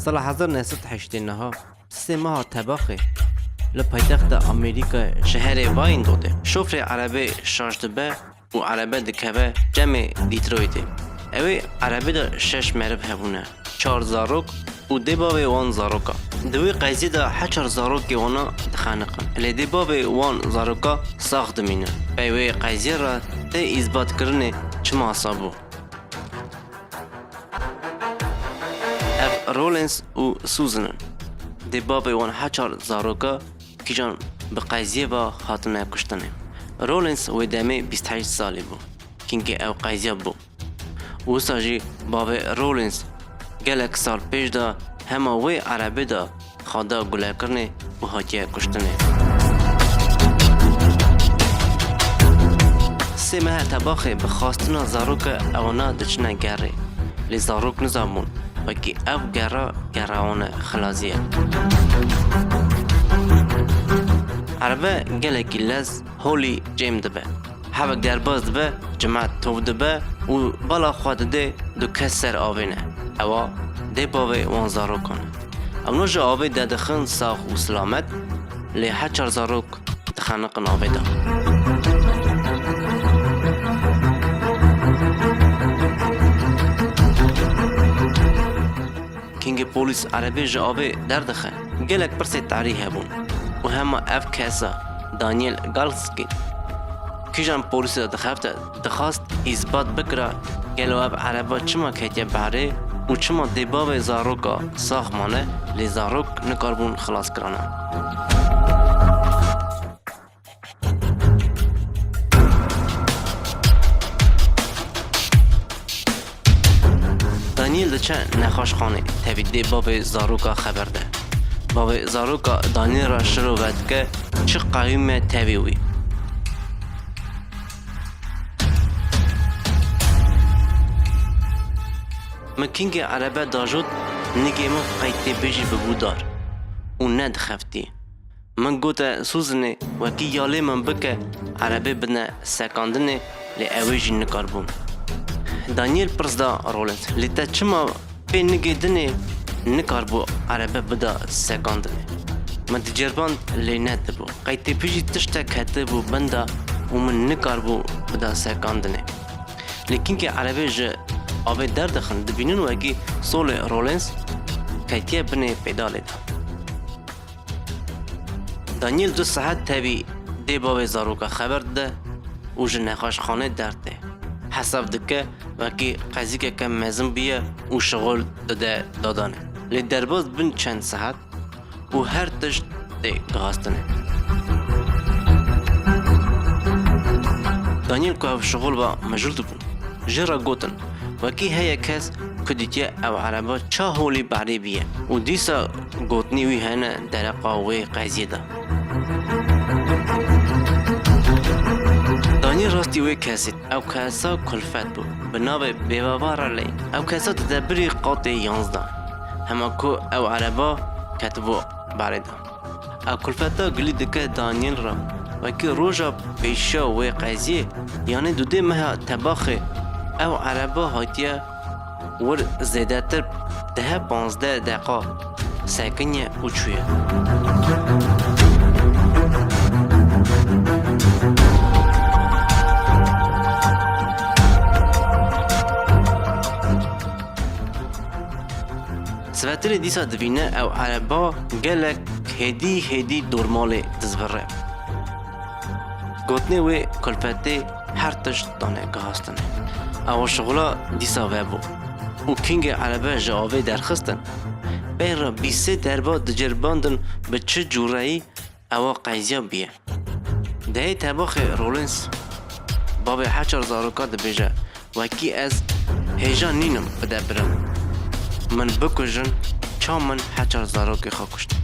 سال 1989 سه ماه تباخی لپایتخت آمریکا شهر واین داده. شوفر عربی شاشدبه و عربی دکبه جمع دیترویته. اوی عربی دا 6 مرب هبونه، 4 زاروک و دباوی وان زاروکا. دوی قیزی دا 8 زاروکی وانا دخانقن. الی دباوی وان زاروکا ساخت مینه. بیوی قیزی را ده اثبات کرنه چما حسابو. اف رولنس و سوزنن. دباوی وان 8 زاروکا کیجان به قیزی با خاتمه کشتنه. رولنس و دمه 28 سالی بو. کینگه او قیزی بو. و ساجی باوی رولنس گلک سال پیش دا همه وی عربی دا خدا گله کرنه و حاکیه کشتنه. سه ماه تباخه به خواستنا زاروک اونا دچنه گره لی زاروک نزامون وکی او گره خلازیه. عربه گلکی لز هولی جیم دبه حبک درباز دبه جماعت تو دبه و بالا خواد ده دو کسر آوینه اوا ده باوی وان زاروک کنه. او نوش آوی ده دخن ساخ و سلامت لی 8 زاروک دخنقن آوی ده. کینگ پولیس عربی جاوی در دخن گلک پرسی تعریه بون و همه اف کسا دانیل گالسکی کیجان پولیس دخفت دخواست اثبات بکره گلو اب عربا چما کهتیه بحره و چما دباو زاروکا ساخمانه لی زاروک نکاربون خلاص کرانه. دانیل دچه نخواش خانه تبی دباو زاروکا خبر ده. باوی زاروکا دانیل را شروع ود که چه قایمه تبیوی. مکینگ عربه داجود نگیمو قیتی بیجی ببودار و ند خفتی. من گوته سوزنه وکی یالی من بکه عربه بنا سکاندنه لی اویجی نکاربون. دانیل پرزدا رولنس لی تا چما پی نگیدنه نکاربو عربه بدا سکاندنه. من تجربان لی ند بو قیتی بیجی تشتا کهته بو بنده و من نکاربو بدا سکاندنه. لیکن که عربه جه آوه در دخن دبینن و اگه سول رولنس کهتیه بنه پیدا لیده. دانیل 2 ساعت تاوی دی باوی زاروکا خبر ده و جه نخواش خانه درده. حساب دکه و اگه قضی که کم مزم بیه و شغل داده دادانه. لی درباز بین چند ساعت و هر تشت دی گاستنه. دانیل که او شغل با مجرد بون جرا گوتن وکی هیا کس کدیتیه او عربا چه هولی باری بیه و دیسا گوتنی وی هنه در قاوه قضیه ده. دانیل راستی وی کسید او کسا کلفت بود بنابه بیوابارا لی او کسا تدبری قاط 11 همه که او عربا کتبو باری ده. او کلفت ده گلی دکه دانیل را وکی روژا پیشا وی قضیه یعنی دوده مها تباخه او عربا هاتیه ور زیده تر 10-15 دقیقه سکنیه اوچویه. سواتر دیسا دوینه او عربا گلک هدی دورمال دزبره. گوتنه وی کلپته هر تشت دانه گهاستنه. او شغلا دیسا ویبو و کینگ عربه جاوه درخستن بیر 23 دربا دجرباندن به چه جورایی او قیزیا بیه. ده تباخ رولنس باب 8 زاروکا دبیجه وکی از هیجان نینم بده برم من بکجن چا من 8 زاروکی خواه کشتم.